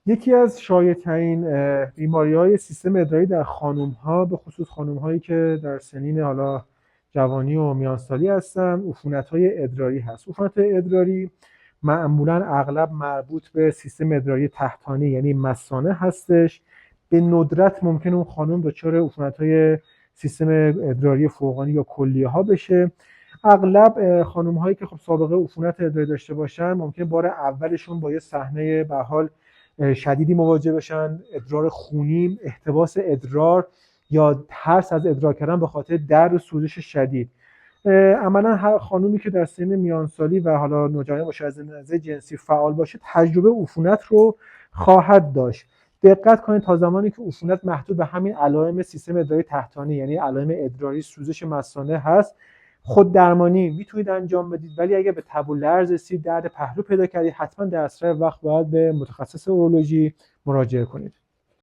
یکی از شایع‌ترین بیماری‌های سیستم ادراری در خانم‌ها، به خصوص خانم‌هایی که در سنین حالا جوانی و میانسالی هستن، عفونت‌های ادراری هست. عفونت‌های ادراری معمولاً اغلب مربوط به سیستم ادراری تحتانی یعنی مثانه هستش. به ندرت ممکنه اون خانم دچار عفونت‌های سیستم ادراری فوقانی یا کلیه‌ها بشه. اغلب خانم‌هایی که خب سابقه عفونت ادراری داشته باشن ممکنه بار اولشون با یه صحنه به حال شدیدی مواجه بشن، ادرار خونی، احتباس ادرار یا ترس از ادرار کردن به خاطر درد و سوزش شدید. عملا هر خانومی که در سن میانسالی و حالا نوجوانی باشه، از نظر جنسی فعال باشه، تجربه عفونت رو خواهد داشت. دقت کنید تا زمانی که عفونت محدود به همین علائم سیستم ادراری تحتانی یعنی علائم ادراری، سوزش مثانه هست، خود درمانی میتونید انجام بدید، ولی اگه به تب و لرز رسید، درد پهلو پیدا کردید، حتما در اسرع وقت باید به متخصص اورولوژی مراجعه کنید.